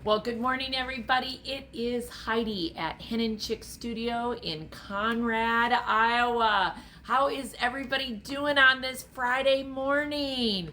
Well, good morning, everybody. It is Heidi at Hen Chicks Studio in Conrad, Iowa. How is everybody doing on this Friday morning?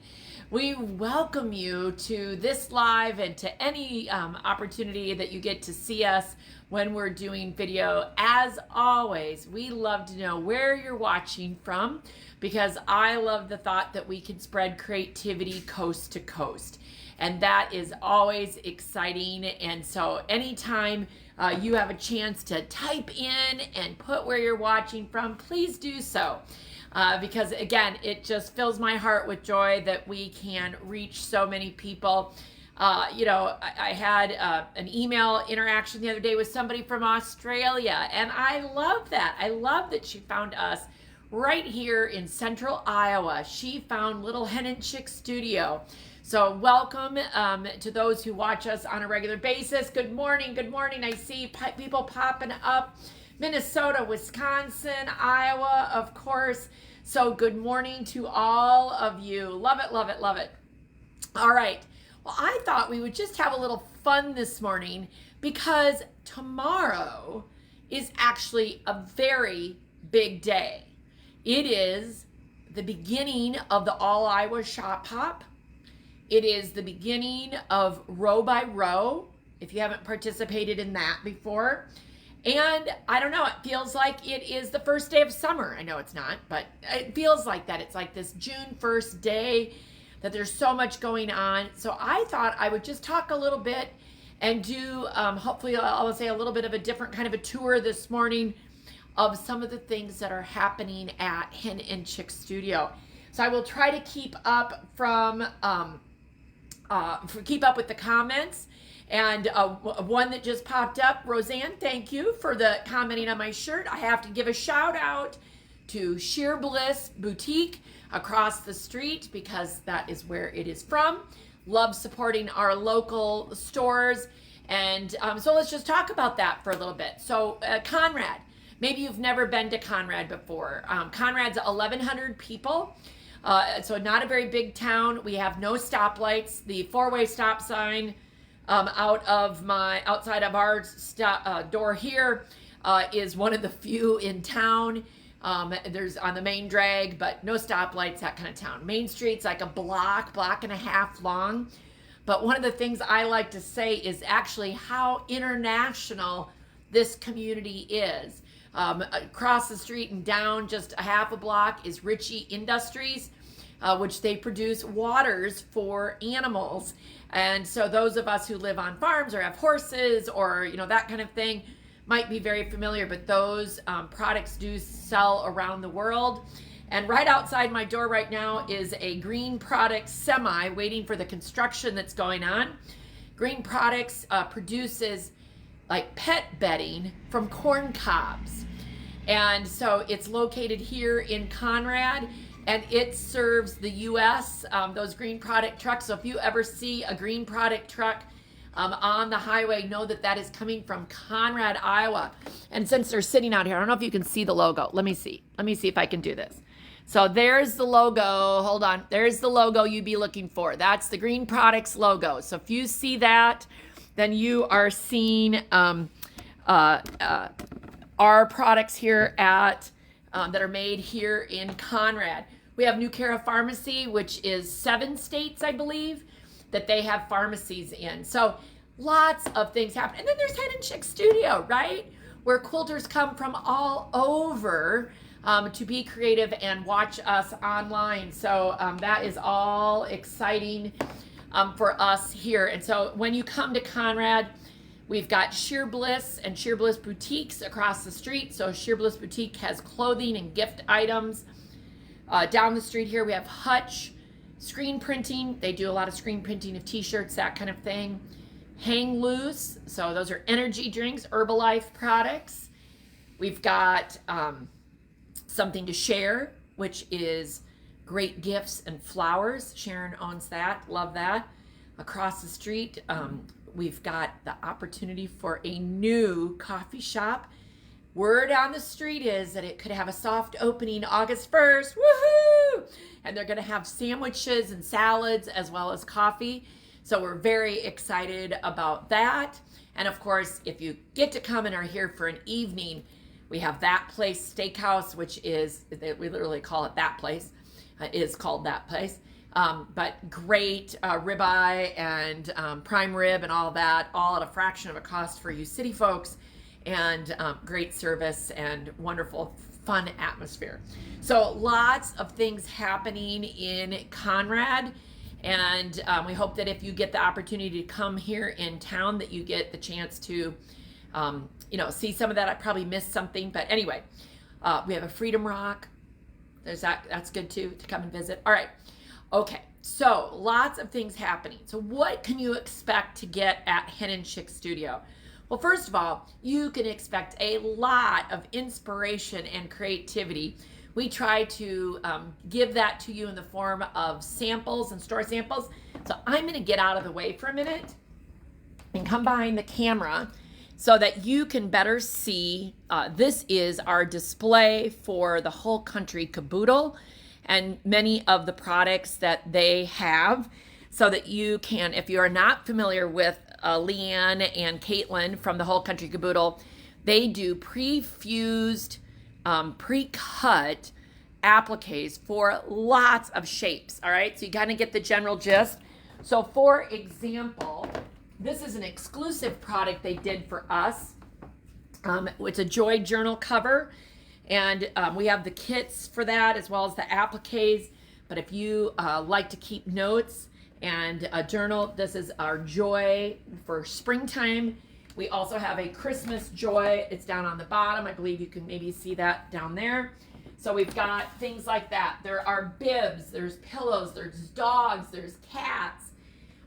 We welcome you to this live and to any opportunity that you get to see us when we're doing video. As always, we love to know where you're watching from because I love the thought that we can spread creativity coast to coast. And that is always exciting. And so anytime you have a chance to type in and put where you're watching from, please do so. Because again, it just fills my heart with joy that we can reach so many people. I had an email interaction the other day with somebody from Australia, and I love that. I love that she found us right here in central Iowa. She found little Hen Chicks Studio. So welcome to those who watch us on a regular basis. Good morning, good morning. I see people popping up. Minnesota, Wisconsin, Iowa, of course. So good morning to all of you. Love it, love it, love it. All right. Well, I thought we would just have a little fun this morning because tomorrow is actually a very big day. It is the beginning of the All Iowa Shop Hop. It is the beginning of Row by Row, if you haven't participated in that before. And I don't know, it feels like it is the first day of summer. I know it's not, but it feels like that. It's like this June 1st day that there's so much going on. So I thought I would just talk a little bit and do, hopefully I'll say a little bit of a different kind of a tour this morning of some of the things that are happening at Hen Chicks Studio. So I will try to keep up keep up with the comments. And one that just popped up, Roseanne, thank you for the commenting on my shirt. I have to give a shout out to Sheer Bliss Boutique across the street because that is where it is from. Love supporting our local stores. And so let's just talk about that for a little bit. So Conrad, maybe you've never been to Conrad before. Conrad's 1,100 people. So not a very big town. We have no stoplights. The four-way stop sign outside of our door here is one of the few in town. There's on the main drag, but no stoplights, that kind of town. Main Street's like a block and a half long. But one of the things I like to say is actually how international this community is. Across the street and down just a half a block is Ritchie Industries, which they produce waters for animals. And so those of us who live on farms or have horses or, that kind of thing might be very familiar, but those products do sell around the world. And right outside my door right now is a Green Products semi waiting for the construction that's going on. Green Products produces like pet bedding from corn cobs. And so it's located here in Conrad, and it serves the U.S., those Green Product trucks. So if you ever see a Green Product truck on the highway, know that that is coming from Conrad, Iowa. And since they're sitting out here, I don't know if you can see the logo. Let me see if I can do this. So there's the logo. Hold on. There's the logo you'd be looking for. That's the Green Products logo. So if you see that, then you are seeing our products here at that are made here in Conrad. We have New Cara Pharmacy, which is 7 states, I believe, that they have pharmacies in. So lots of things happen. And then there's Hen Chicks Studio, right? Where quilters come from all over to be creative and watch us online. So that is all exciting for us here. And so when you come to Conrad, we've got Sheer Bliss and Sheer Bliss Boutiques across the street. So Sheer Bliss Boutique has clothing and gift items. Down the street here, we have Hutch Screen Printing. They do a lot of screen printing of t-shirts, that kind of thing. Hang Loose. So those are energy drinks, Herbalife products. We've got Something to Share, which is great gifts and flowers. Sharon owns that. Love that. Across the street, we've got the opportunity for a new coffee shop. Word on the street is that it could have a soft opening August 1st. Woohoo! And they're going to have sandwiches and salads as well as coffee. So we're very excited about that. And of course, if you get to come and are here for an evening, we have That Place Steakhouse, which is, we literally call it That Place, is called That Place. But great ribeye and prime rib and all that, all at a fraction of a cost for you city folks, and great service and wonderful, fun atmosphere. So lots of things happening in Conrad. And we hope that if you get the opportunity to come here in town, that you get the chance to, see some of that. I probably missed something, but anyway, we have a Freedom Rock. There's that. That's good too, to come and visit. All right. Okay. So lots of things happening. So what can you expect to get at Hen Chicks Studio? Well, first of all, you can expect a lot of inspiration and creativity. We try to give that to you in the form of samples and store samples. So I'm going to get out of the way for a minute and come behind the camera so that you can better see. This is our display for the whole country Caboodle and many of the products that they have, so that you can, if you are not familiar with Leanne and Caitlin from the whole country Caboodle, they do pre-fused, pre-cut appliques for lots of shapes. All right, so you kind of get the general gist. So for example, this is an exclusive product they did for us. It's a Joy journal cover, and we have the kits for that as well as the appliques. But if you like to keep notes and a journal, this is our Joy for springtime. We also have a Christmas Joy. It's down on the bottom. I believe you can maybe see that down there. So we've got things like that. There are bibs, there's pillows, there's dogs, there's cats.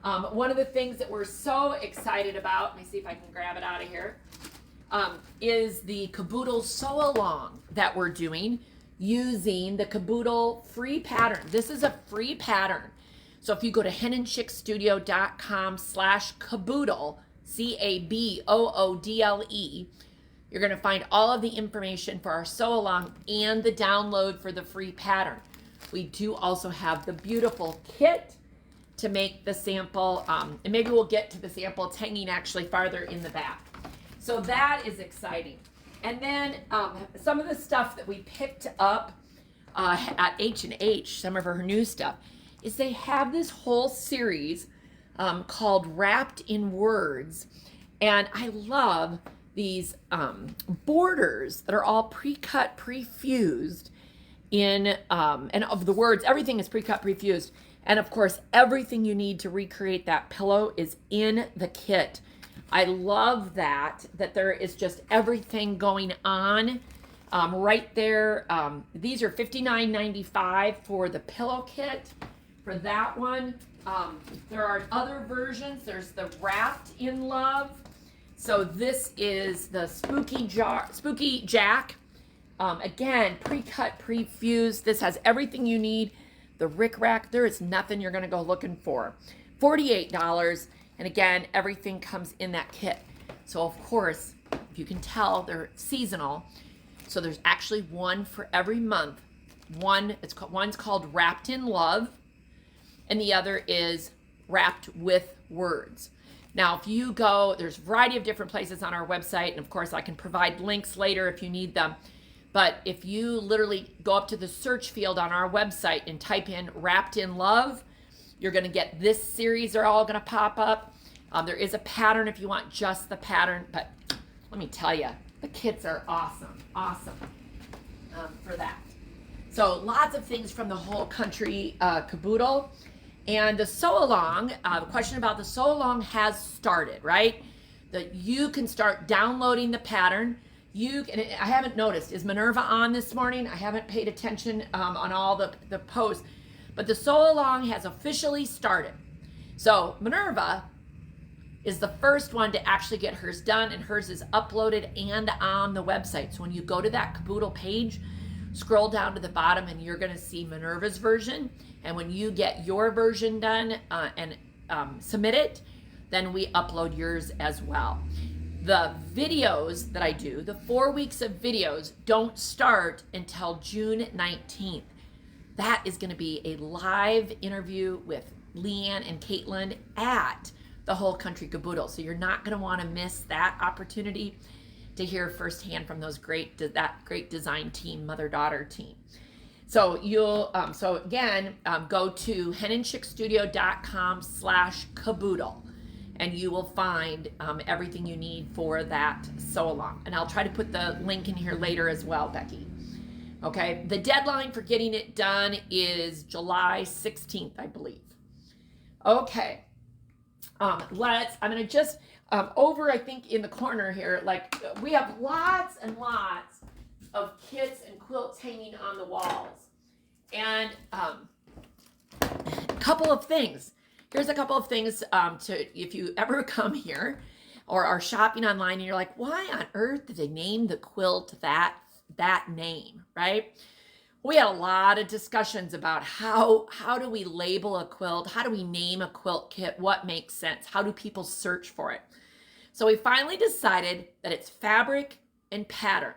One of the things that we're so excited about, let me see if I can grab it out of here, is the Caboodle sew along that we're doing using the Caboodle free pattern. This is a free pattern. So if you go to henandchicksstudio.com/Caboodle, Caboodle, you're going to find all of the information for our sew along and the download for the free pattern. We do also have the beautiful kit to make the sample, and maybe we'll get to the sample. It's hanging actually farther in the back. So that is exciting. And then some of the stuff that we picked up at H&H, some of her new stuff, is they have this whole series called Wrapped in Words. And I love these borders that are all pre-cut, pre-fused in, and of the words, everything is pre-cut, pre-fused. And of course, everything you need to recreate that pillow is in the kit. I love that there is just everything going on right there. These are $59.95 for the pillow kit. For that one, there are other versions. There's the Wrapped in Love. So this is the Spooky Jack. Again, pre-cut, pre-fused. This has everything you need. The Rick Rack, there is nothing you're going to go looking for. $48. And again, everything comes in that kit. So of course, if you can tell, they're seasonal. So there's actually one for every month. One's called Wrapped in Love, and the other is Wrapped with Words. Now, if you go, there's a variety of different places on our website, and of course, I can provide links later if you need them. But if you literally go up to the search field on our website and type in Wrapped in Love, you're going to get this series. They're all going to pop up. There is a pattern if you want just the pattern, but let me tell you, the kits are awesome for that. So lots of things from the whole country Caboodle. And the sew along, the question about the sew along has started, right? That you can start downloading the pattern. I haven't noticed, is Minerva on this morning? I haven't paid attention on all the posts, but the sew along has officially started. So Minerva is the first one to actually get hers done, and hers is uploaded and on the website. So when you go to that Caboodle page, scroll down to the bottom and you're going to see Minerva's version. And when you get your version done and submit it, then we upload yours as well. The videos that I do, the 4 weeks of videos, don't start until June 19th. that is going to be a live interview with Leanne and Caitlin at the Whole Country Caboodle. So you're not going to want to miss that opportunity to hear firsthand from that great design team, mother-daughter team. So you'll, so again, go to henandchicksstudio.com/caboodle, and you will find everything you need for that sew along. And I'll try to put the link in here later as well, Becky. Okay, the deadline for getting it done is July 16th, I believe. Okay, I'm gonna just, over, I think in the corner here, like we have lots and lots of kits and quilts hanging on the walls. And a couple of things. Here's a couple of things if you ever come here or are shopping online and you're like, why on earth did they name the quilt that name, right? We had a lot of discussions about how do we label a quilt? How do we name a quilt kit? What makes sense? How do people search for it? So we finally decided that it's fabric and pattern.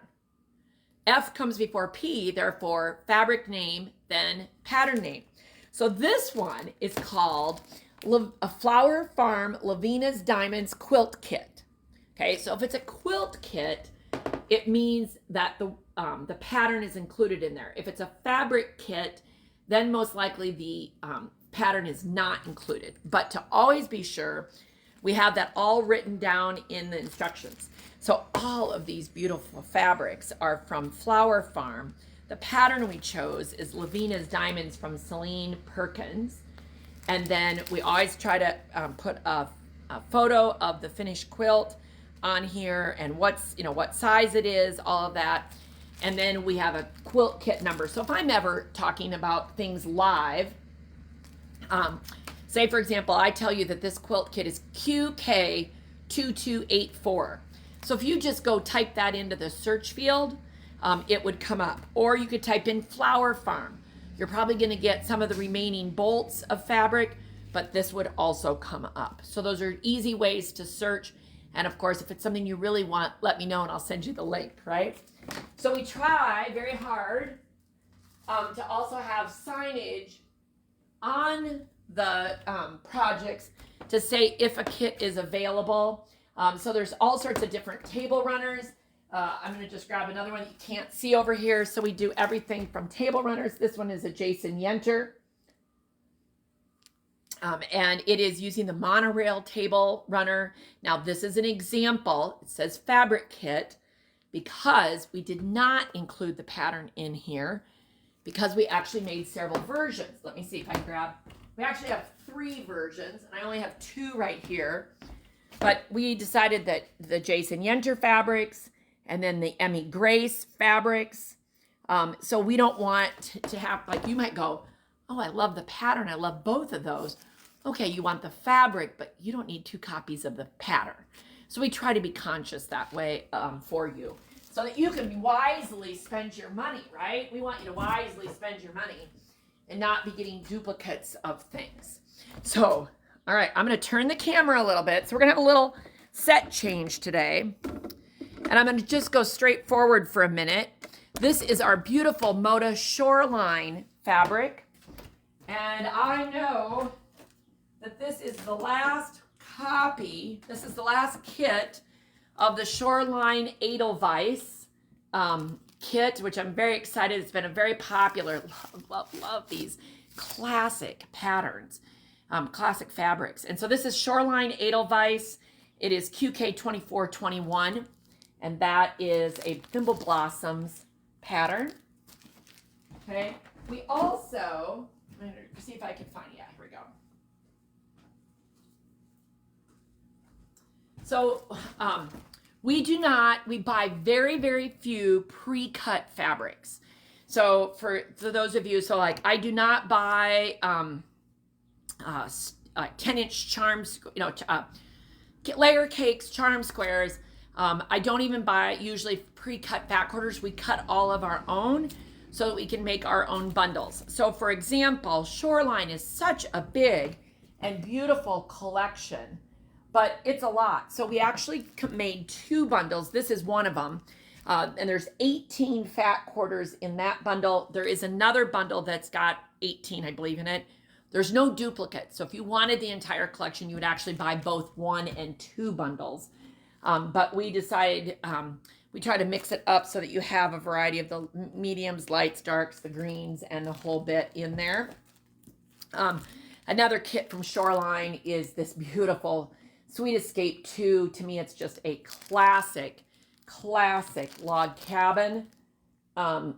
F comes before P, therefore fabric name, then pattern name. So this one is called a Flower Farm Lavina's Diamonds Quilt Kit. Okay, so if it's a quilt kit, it means that the pattern is included in there. If it's a fabric kit, then most likely the pattern is not included. But to always be sure, we have that all written down in the instructions. So all of these beautiful fabrics are from Flower Farm. The pattern we chose is Lavina's Diamonds from Celine Perkins. And then we always try to put a photo of the finished quilt on here and what size it is, all of that. And then we have a quilt kit number. So if I'm ever talking about things live, say for example, I tell you that this quilt kit is QK2284. So if you just go type that into the search field, it would come up. Or you could type in Flower Farm. You're probably going to get some of the remaining bolts of fabric, but this would also come up. So those are easy ways to search. And of course, if it's something you really want, let me know and I'll send you the link, right? So we try very hard to also have signage on the projects to say if a kit is available. So there's all sorts of different table runners. I'm going to just grab another one that you can't see over here. So we do everything from table runners. This one is a Jason Yenter. And it is using the monorail table runner. Now this is an example. It says fabric kit because we did not include the pattern in here because we actually made several versions. Let me see if I can grab. We actually have 3 versions and I only have 2 right here. But we decided that the Jason Yenter fabrics and then the Emmy Grace fabrics. So we don't want to have, like you might go, oh, I love the pattern. I love both of those. Okay, you want the fabric, but you don't need 2 copies of the pattern. So we try to be conscious that way for you so that you can wisely spend your money, right? We want you to wisely spend your money and not be getting duplicates of things. So, all right, I'm going to turn the camera a little bit. So we're going to have a little set change today. And I'm going to just go straight forward for a minute. This is our beautiful Moda Shoreline fabric. And I know that this is the last copy. This is the last kit of the Shoreline Edelweiss kit, which I'm very excited. It's been a very popular, love these classic patterns, classic fabrics. And so this is Shoreline Edelweiss. It is QK2421, and that is a Thimble Blossoms pattern. Okay. We also, I'm going to see if I can find, yeah, here we go. So we buy very, very few pre-cut fabrics. So for those of you, so like I do not buy 10-inch charms, layer cakes, charm squares. I don't even buy usually pre-cut back orders. We cut all of our own so that we can make our own bundles. So for example, Shoreline is such a big and beautiful collection, but it's a lot. So we actually made 2 bundles. This is one of them. And there's 18 fat quarters in that bundle. There is another bundle that's got 18, I believe, in it. There's no duplicate. So if you wanted the entire collection, you would actually buy both 1 and 2 bundles. But we decided we try to mix it up so that you have a variety of the mediums, lights, darks, the greens, and the whole bit in there. Another kit from Shoreline is this beautiful Sweet Escape 2. To me, it's just a classic log cabin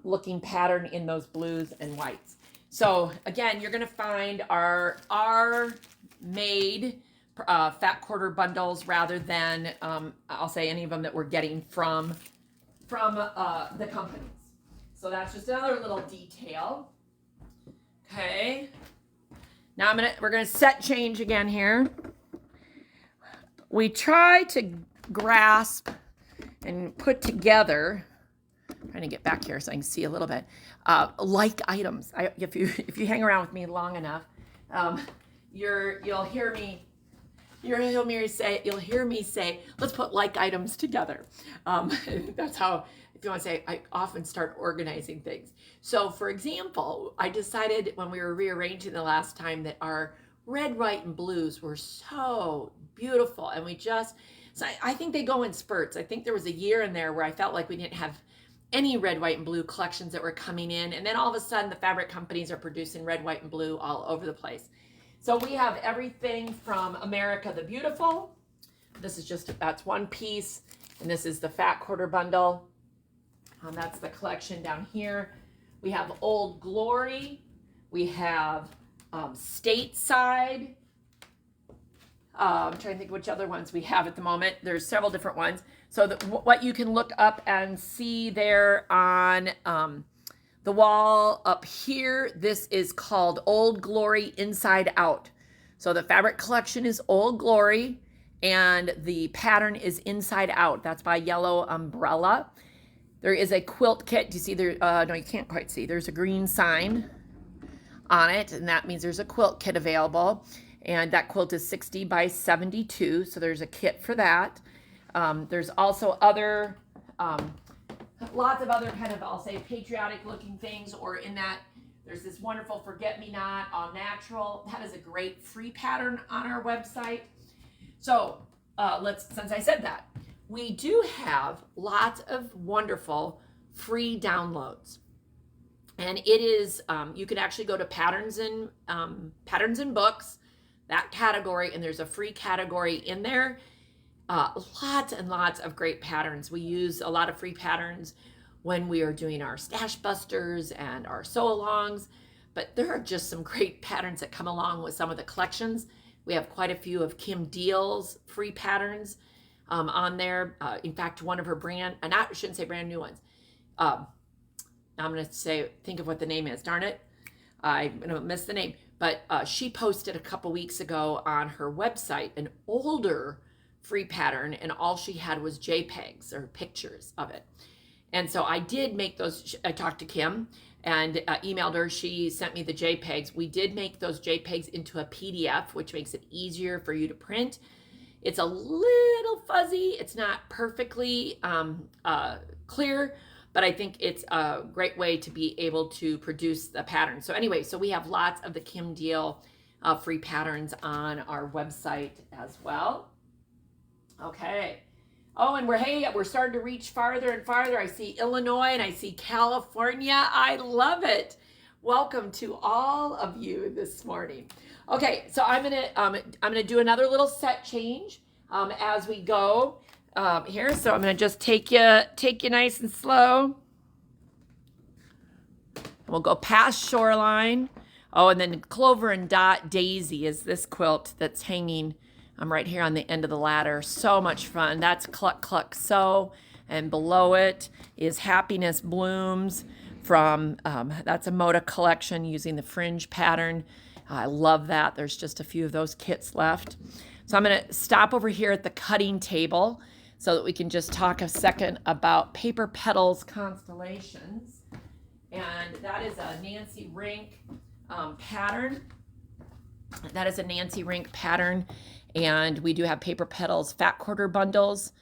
looking pattern in those blues and whites. So again, you're going to find our made fat quarter bundles rather than I'll say any of them that we're getting from the companies. So that's just another little detail. Okay. Now we're gonna set change again here. We try to grasp and put together. I'm trying to get back here so I can see a little bit. Like items. If you hang around with me long enough, you'll hear me say, let's put like items together. That's how, if you want to say, I often start organizing things. So for example, I decided when we were rearranging the last time that our red, white, and blues were so beautiful. And so I think they go in spurts. I think there was a year in there where I felt like we didn't have any red, white, and blue collections that were coming in. And then all of a sudden the fabric companies are producing red, white, and blue all over the place. So we have everything from America the Beautiful. That's one piece. And this is the fat quarter bundle. That's the collection down here. We have Old Glory. We have Stateside. I'm trying to think which other ones we have at the moment. There's several different ones. So what you can look up and see there on the wall up here, this is called Old Glory Inside Out. So the fabric collection is Old Glory and the pattern is Inside Out. That's by Yellow Umbrella. There is a quilt kit. Do you see there? No, you can't quite see. There's a green sign on it, and that means there's a quilt kit available. And that quilt is 60 by 72, so there's a kit for that. There's also lots of other kind of, I'll say, patriotic looking things, or in that there's this wonderful Forget-Me-Not All Natural. That is a great free pattern on our website. So since I said that, we do have lots of wonderful free downloads. And it is, you can actually go to patterns and books, that category, and there's a free category in there. Lots and lots of great patterns. We use a lot of free patterns when we are doing our stash busters and our sew-alongs, but there are just some great patterns that come along with some of the collections. We have quite a few of Kim Deal's free patterns on there. In fact, one of her I shouldn't say brand new ones. I'm going to think of what the name is. Darn it. I'm going to miss the name. But she posted a couple weeks ago on her website an older free pattern, and all she had was JPEGs or pictures of it. And so I did make those. I talked to Kim and emailed her. She sent me the JPEGs. We did make those JPEGs into a PDF, which makes it easier for you to print. It's a little fuzzy. It's not perfectly clear, but I think it's a great way to be able to produce the pattern. So anyway, so we have lots of the Kim Deal free patterns on our website as well. Okay. Oh, and we're starting to reach farther and farther. I see Illinois and I see California. I love it. Welcome to all of you this morning. Okay, so I'm gonna do another little set change as we go here. So I'm gonna just take you nice and slow. We'll go past Shoreline. Oh, and then Clover and Dot Daisy is this quilt that's hanging right here on the end of the ladder. So much fun. That's Cluck Cluck Sew, and below it is Happiness Blooms from that's a Moda collection using the fringe pattern. I love that. There's just a few of those kits left. So I'm going to stop over here at the cutting table so that we can just talk a second about Paper Petals Constellations. And that is a Nancy Rink pattern. That is a Nancy Rink pattern. And we do have Paper Petals fat quarter bundles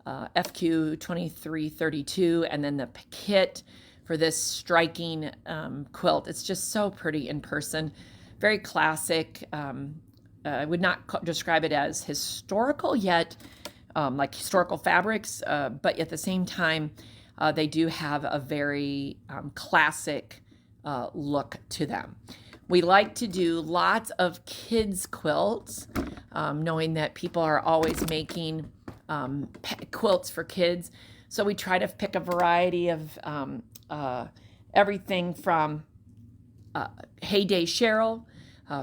FQ 2332, and then the kit for this striking quilt. It's just so pretty in person, very classic. I would not describe it as historical yet, like historical fabrics, but at the same time, they do have a very classic look to them. We like to do lots of kids quilts, knowing that people are always making quilts for kids. So we try to pick a variety of everything from Heyday Cheryl,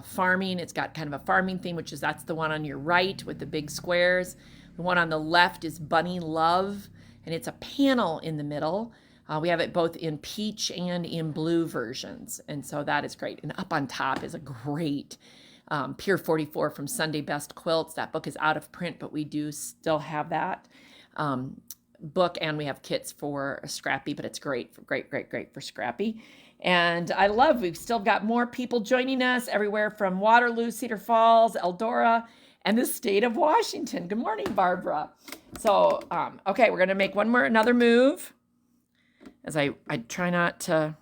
farming. It's got kind of a farming theme, that's the one on your right with the big squares. The one on the left is Bunny Love, and it's a panel in the middle. We have it both in peach and in blue versions, and so that is great. And up on top is a great Pier 44 from Sunday Best Quilts. That book is out of print, but we do still have that book, and we have kits for Scrappy, but it's great for Scrappy. And we've still got more people joining us everywhere from Waterloo, Cedar Falls, Eldora, and the state of Washington. Good morning, Barbara. So, okay, we're going to make another move as I try not to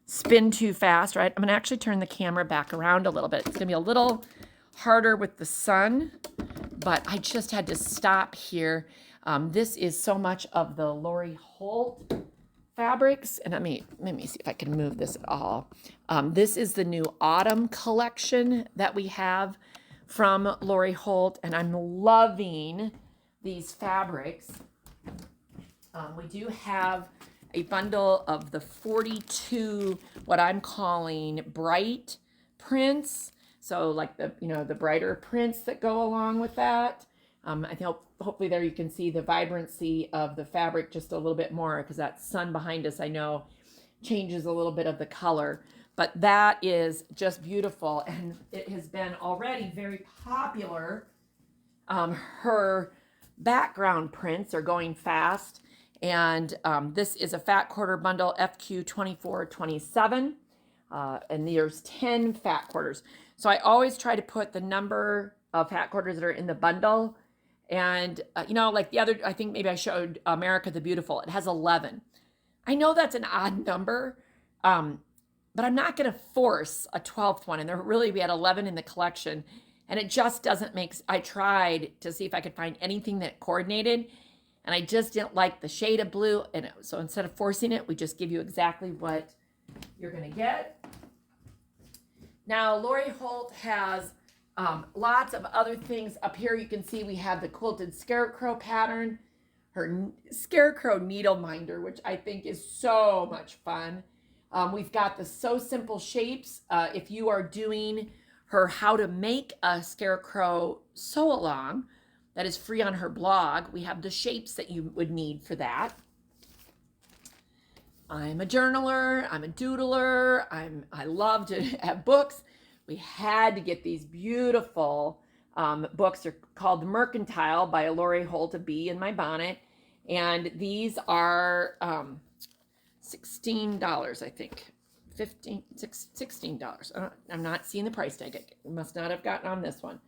spin too fast, right? I'm going to actually turn the camera back around a little bit. It's going to be a little harder with the sun, but I just had to stop here. This is so much of the Lori Holt fabrics, and let me see if I can move this at all. This is the new autumn collection that we have from Lori Holt, and I'm loving these fabrics. We do have a bundle of the 42, what I'm calling bright prints. So like the brighter prints that go along with that. I think hopefully there you can see the vibrancy of the fabric just a little bit more, because that sun behind us, I know, changes a little bit of the color. But that is just beautiful, and it has been already very popular. Her background prints are going fast, and this is a fat quarter bundle, FQ 2427, and there's 10 fat quarters. So I always try to put the number of fat quarters that are in the bundle. And, like the other, I think maybe I showed America the Beautiful. It has 11. I know that's an odd number, but I'm not going to force a 12th one. And we had 11 in the collection, and it just doesn't I tried to see if I could find anything that coordinated, and I just didn't like the shade of blue. And so instead of forcing it, we just give you exactly what you're going to get. Now, Lori Holt has lots of other things. Up here you can see we have the quilted scarecrow pattern, her scarecrow needle minder, which I think is so much fun. We've got the So Simple Shapes. If you are doing her how to make a scarecrow sew along, that is free on her blog. We have the shapes that you would need for that. I'm a journaler, I'm a doodler, I love to have books. We had to get these beautiful books. They're called The Mercantile by Lori Holt, A Bee in My Bonnet. And these are $16, I think. $16. I'm not seeing the price tag. I must not have gotten on this one.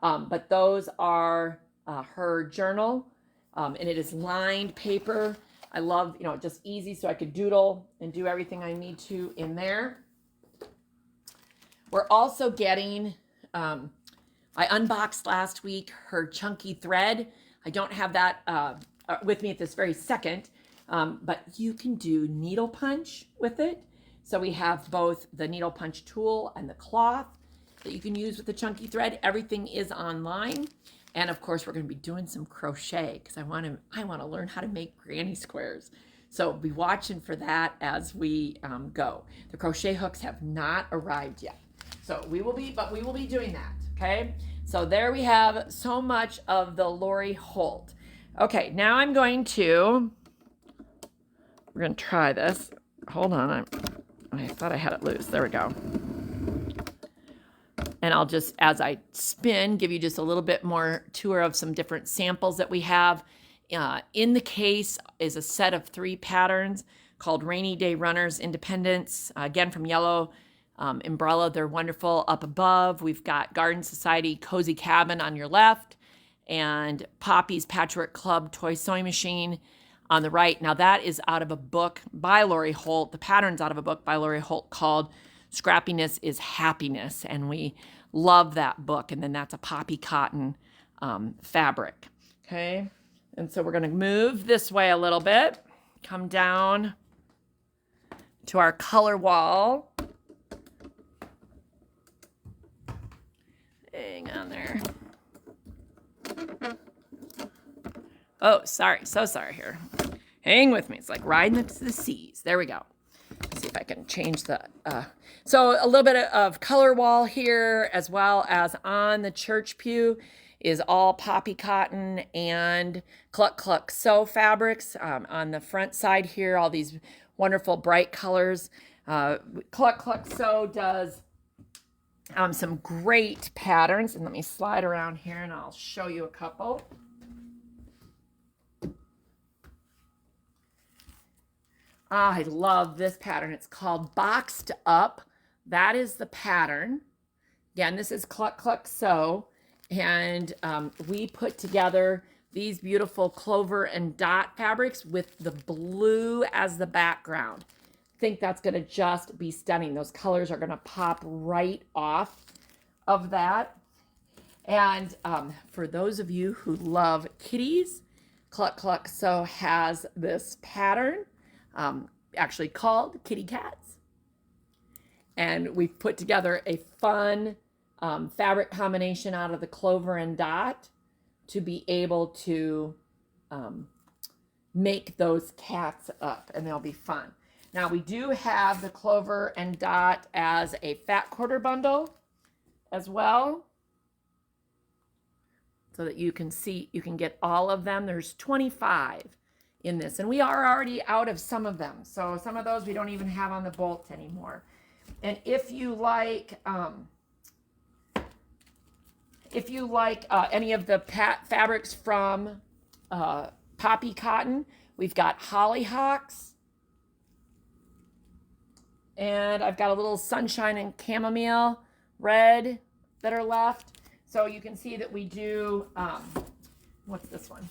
But those are her journal, and it is lined paper. I love, just easy, so I could doodle and do everything I need to in there. We're also getting, I unboxed last week her chunky thread. I don't have that with me at this very second, but you can do needle punch with it. So we have both the needle punch tool and the cloth that you can use with the chunky thread. Everything is online. And of course, we're going to be doing some crochet, because I want to learn how to make granny squares. So be watching for that as we go. The crochet hooks have not arrived yet. So we will be doing that. Okay. So there we have so much of the Lori Holt. Okay. Now we're going to try this. Hold on. I thought I had it loose. There we go. And I'll just, as I spin, give you just a little bit more tour of some different samples that we have. In the case is a set of 3 patterns called Rainy Day Runners Independence, again from Yellow Umbrella. They're wonderful. Up above, we've got Garden Society Cozy Cabin on your left, and Poppy's Patchwork Club toy sewing machine on the right. Now that is out of a book by Lori Holt. The pattern's out of a book by Lori Holt called Scrappiness is Happiness, and we love that book. And then that's a poppy cotton fabric. Okay, and so we're going to move this way a little bit, come down to our color wall. Hang on there. Oh, sorry. So sorry here. Hang with me. It's like riding the seas. There we go. Let's see if I can change the... So a little bit of color wall here, as well as on the church pew is all poppy cotton and Cluck Cluck Sew fabrics. On the front side here, all these wonderful bright colors. Cluck Cluck Sew does some great patterns. And let me slide around here and I'll show you a couple. I love this pattern. It's called Boxed Up. That is the pattern. Again, this is Cluck Cluck Sew. And we put together these beautiful clover and dot fabrics with the blue as the background. I think that's going to just be stunning. Those colors are going to pop right off of that. And for those of you who love kitties, Cluck Cluck Sew has this pattern actually called Kitty Cats. And we've put together a fun fabric combination out of the clover and dot to be able to make those cats up, and they'll be fun. Now we do have the clover and dot as a fat quarter bundle as well, so that you can see, you can get all of them. There's 25 in this, and we are already out of some of them. So some of those we don't even have on the bolt anymore. And if you like any of the fabrics from Poppy Cotton, we've got hollyhocks, and I've got a little sunshine and chamomile red that are left. So you can see that we do, what's this one?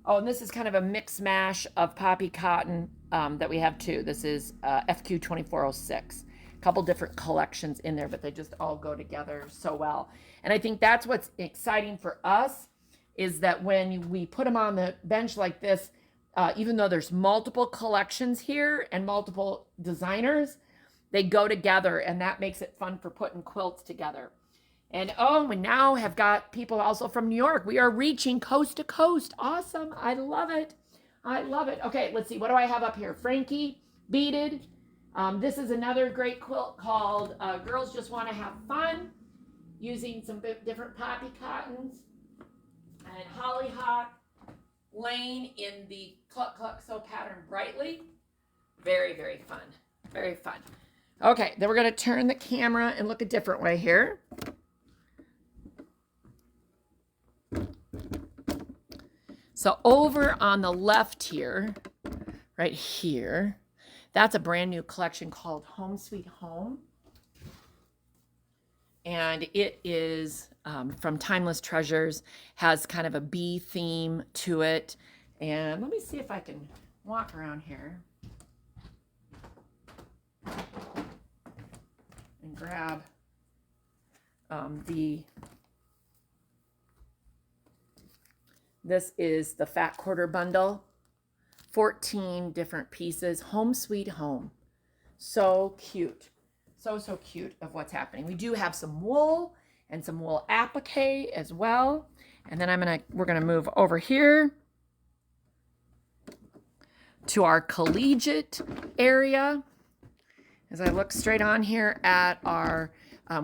Oh, and this is kind of a mix mash of Poppy Cotton that we have too. This is FQ 2406. A couple different collections in there, but they just all go together so well. And I think that's what's exciting for us, is that when we put them on the bench like this, even though there's multiple collections here and multiple designers, they go together, and that makes it fun for putting quilts together. And oh, we now have got people also from New York. We are reaching coast to coast. Awesome. I love it. I love it. Okay, let's see. What do I have up here? Frankie, beaded. This is another great quilt called Girls Just Want to Have Fun, using some different poppy cottons and hollyhock laying in the Cluck Cluck Sew pattern brightly. Very, very fun. Very fun. Okay, then we're going to turn the camera and look a different way here. So over on the left here, right here, that's a brand new collection called Home Sweet Home. And it is from Timeless Treasures, has kind of a bee theme to it. And let me see if I can walk around here and grab this is the fat quarter bundle, 14 different pieces, Home Sweet Home. So cute. So cute of what's happening. We do have some wool and some wool applique as well. And then we're gonna move over here to our collegiate area. As I look straight on here at our,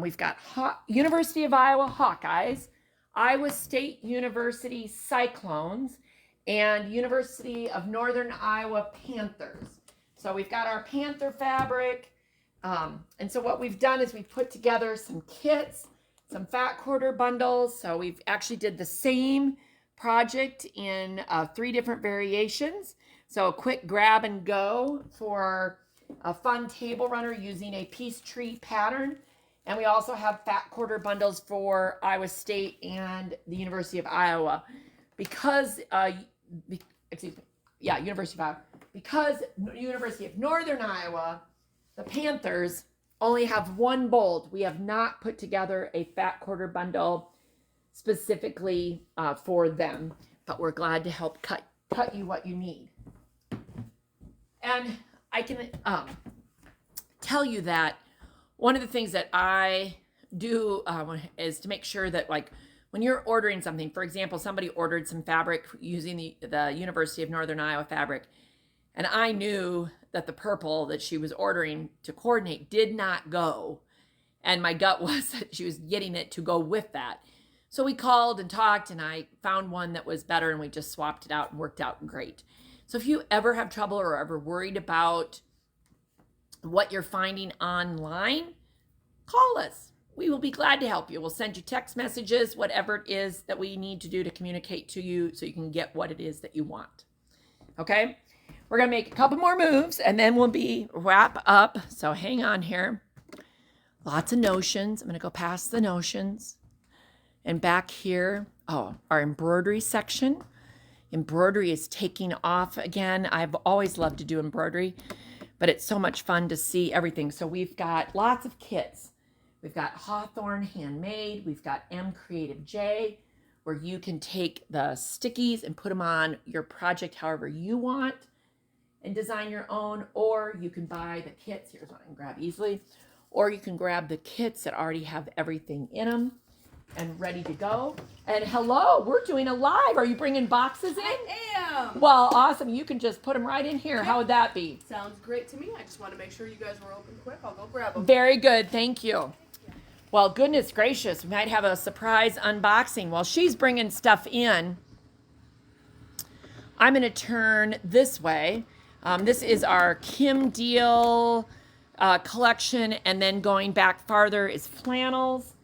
we've got University of Iowa Hawkeyes, Iowa State University Cyclones, and University of Northern Iowa Panthers. So we've got our Panther fabric. And so what we've done is we've put together some kits, some fat quarter bundles. So we've actually did the same project in 3 different variations. So a quick grab and go for a fun table runner using a Peace Tree pattern. And we also have fat quarter bundles for Iowa State and the University of Iowa. Because, University of Iowa. Because University of Northern Iowa, the Panthers only have one bold. We have not put together a fat quarter bundle specifically for them, but we're glad to help cut you what you need. And I can tell you that one of the things that I do is to make sure that, like, when you're ordering something, for example, somebody ordered some fabric using the University of Northern Iowa fabric, and I knew that the purple that she was ordering to coordinate did not go, and my gut was that she was getting it to go with that. So we called and talked, and I found one that was better, and we just swapped it out and worked out great. So if you ever have trouble or ever worried about what you're finding online, call us. We will be glad to help you. We'll send you text messages, whatever it is that we need to do to communicate to you so you can get what it is that you want. Okay? We're going to make a couple more moves, and then we'll wrap up. So hang on here. Lots of notions. I'm going to go past the notions. And back here, our embroidery section. Embroidery is taking off again. I've always loved to do embroidery, but it's so much fun to see everything. So we've got lots of kits. We've got Hawthorne Handmade. We've got M Creative J, where you can take the stickies and put them on your project however you want and design your own, or you can buy the kits. Here's one I can grab easily. Or you can grab the kits that already have everything in them and ready to go. And hello, we're doing a live. Are you bringing boxes in? I am. Well, awesome. You can just put them right in here. How would that be? Sounds great to me. I just want to make sure you guys were open quick. I'll go grab them. Very good. Thank you. Well, goodness gracious, we might have a surprise unboxing. While she's bringing stuff in, I'm going to turn this way. This is our Kim Deal collection, and then going back farther is flannels.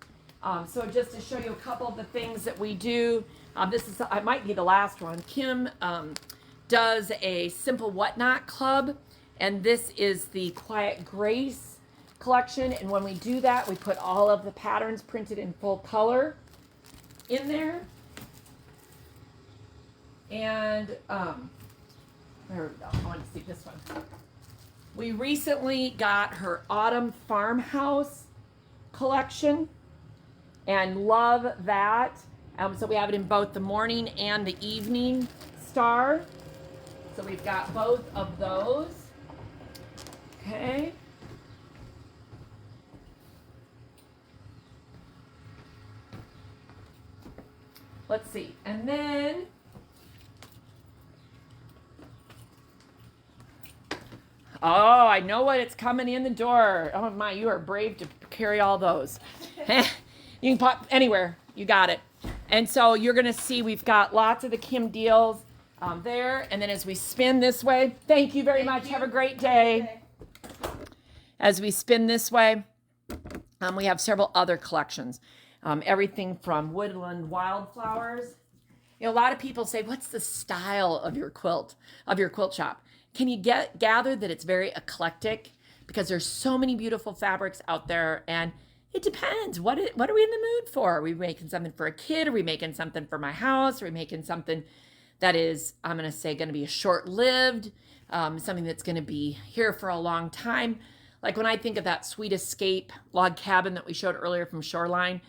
So just to show you a couple of the things that we do, I might be the last one. Kim does a Simple Whatnot Club, and this is the Quiet Grace collection. And when we do that, we put all of the patterns printed in full color in there. And there we go. I want to see this one. We recently got her Autumn Farmhouse collection and love that. So we have it in both the morning and the evening star. So we've got both of those. Okay. Let's see. And then I know what it's coming in the door. Oh my, you are brave to carry all those. You can pop anywhere. You got it. And so you're going to see we've got lots of the Kim deals there. And then as we spin this way, thank you very much. Have a great day. As we spin this way, we have several other collections. Everything from woodland wildflowers. You know, a lot of people say, what's the style of your quilt shop? Can you gather that it's very eclectic? Because there's so many beautiful fabrics out there, and it depends. What are we in the mood for? Are we making something for a kid? Are we making something for my house? Are we making something that is, I'm going to say, going to be short-lived, something that's going to be here for a long time? Like when I think of that Sweet Escape log cabin that we showed earlier from Shoreline,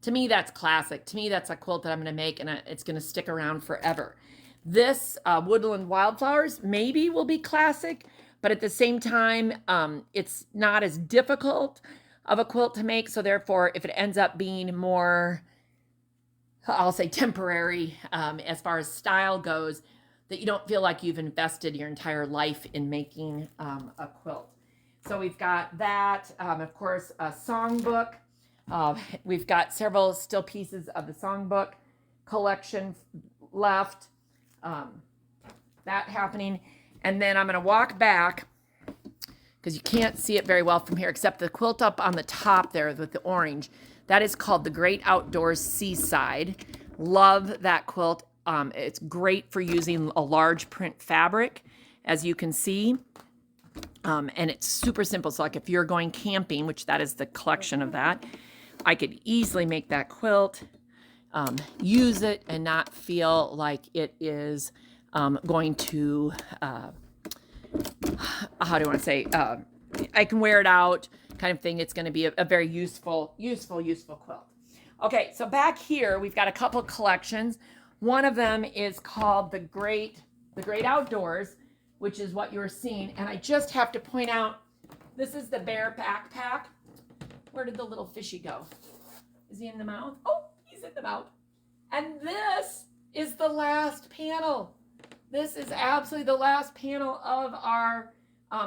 to me, that's classic. To me, that's a quilt that I'm going to make, and it's going to stick around forever. This Woodland Wildflowers maybe will be classic, but at the same time, it's not as difficult of a quilt to make. So therefore, if it ends up being more, I'll say temporary as far as style goes, that you don't feel like you've invested your entire life in making a quilt. So we've got that, of course, a songbook. We've got several still pieces of the songbook collection left. That happening. And then I'm going to walk back because you can't see it very well from here, except the quilt up on the top there with the orange. That is called the Great Outdoors Seaside. Love that quilt. It's great for using a large print fabric, as you can see. And it's super simple. So like if you're going camping, which that is the collection of that, I could easily make that quilt, use it and not feel like it is going to, how do I want to say, I can wear it out kind of thing. It's going to be a very useful quilt. Okay, so back here, we've got a couple collections. One of them is called The Great Outdoors, which is what you're seeing. And I just have to point out, this is the bear backpack. Where did the little fishy go? Is he in the mouth? Oh, he's in the mouth. And this is the last panel. This is absolutely the last panel of our,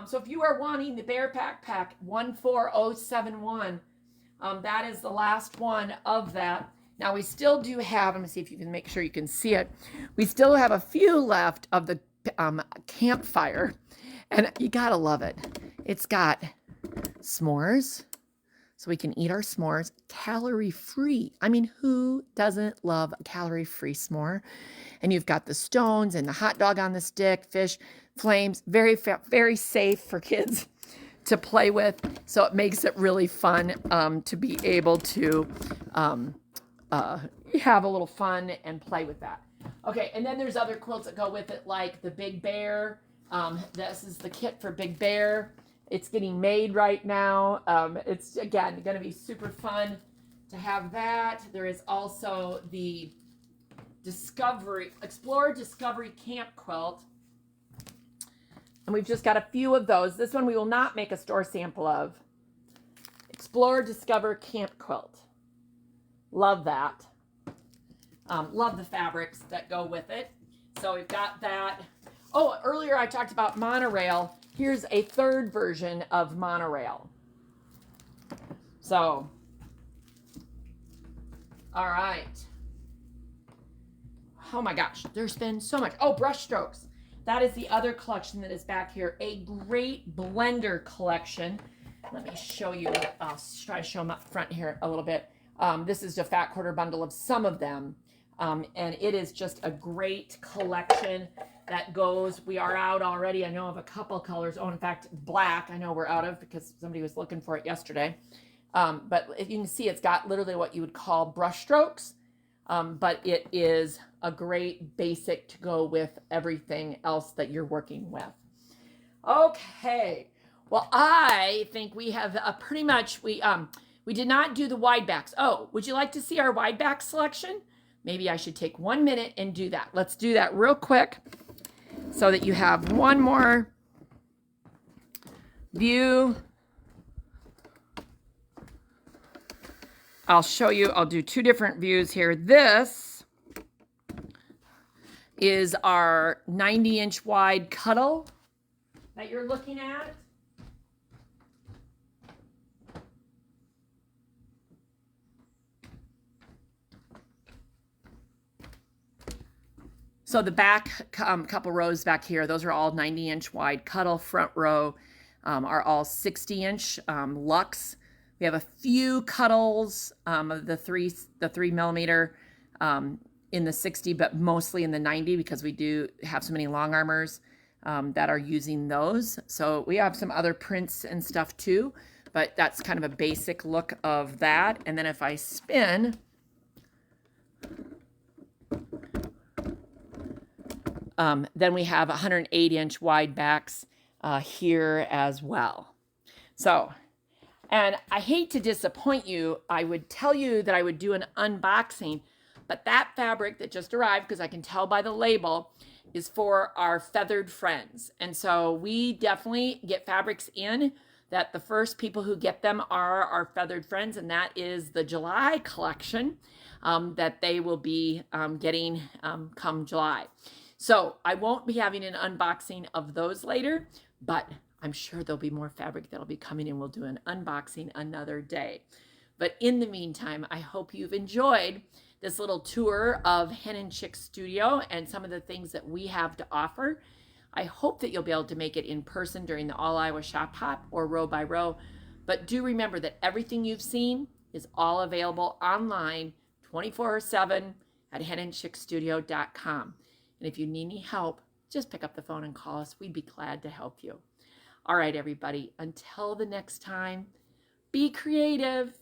so if you are wanting the bear backpack 14071, that is the last one of that. Now we still do have, let me see if you can make sure you can see it. We still have a few left of the campfire, and you gotta love it. It's got s'mores, so we can eat our s'mores calorie free. I mean, who doesn't love a calorie free s'more? And you've got the stones and the hot dog on the stick, fish, flames, very safe for kids to play with. So it makes it really fun to be able to have a little fun and play with that. Okay, and then there's other quilts that go with it, like the Big Bear. This is the kit for Big Bear. It's getting made right now. It's, again, going to be super fun to have that. There is also the Explorer Discovery Camp Quilt. And we've just got a few of those. This one we will not make a store sample of. Explorer Discover Camp Quilt. Love that. Love the fabrics that go with it. So we've got that. Oh, earlier I talked about monorail. Here's a third version of monorail. So, all right. Oh my gosh, there's been so much. Oh, brush strokes. That is the other collection that is back here. A great blender collection. Let me show you. I'll try to show them up front here a little bit. This is a fat quarter bundle of some of them. And it is just a great collection that goes. We are out already. I know of a couple colors. Oh, in fact, black I know we're out of because somebody was looking for it yesterday. But if you can see, it's got literally what you would call brush strokes. But it is a great basic to go with everything else that you're working with. Okay. Well, I think we have pretty much, we did not do the wide backs. Oh, would you like to see our wide back selection? Maybe I should take 1 minute and do that. Let's do that real quick so that you have one more view. I'll show you, I'll do two different views here. This is our 90-inch wide cuddle that you're looking at. So the back couple rows back here, those are all 90-inch wide cuddle. Front row are all 60-inch luxe. We have a few cuddles of the 3 millimeter in the 60, but mostly in the 90 because we do have so many long armors that are using those. So we have some other prints and stuff too, but that's kind of a basic look of that. And then if I spin, then we have 108-inch wide backs here as well. So, and I hate to disappoint you. I would tell you that I would do an unboxing, but that fabric that just arrived, because I can tell by the label, is for our feathered friends. And so we definitely get fabrics in that the first people who get them are our feathered friends, and that is the July collection that they will be getting come July. So I won't be having an unboxing of those later, but I'm sure there'll be more fabric that'll be coming in. We'll do an unboxing another day. But in the meantime, I hope you've enjoyed this little tour of Hen Chicks Studio and some of the things that we have to offer. I hope that you'll be able to make it in person during the All Iowa Shop Hop or row by row. But do remember that everything you've seen is all available online 24/7 at henandchicksstudio.com. And if you need any help, just pick up the phone and call us. We'd be glad to help you. All right, everybody, until the next time, be creative.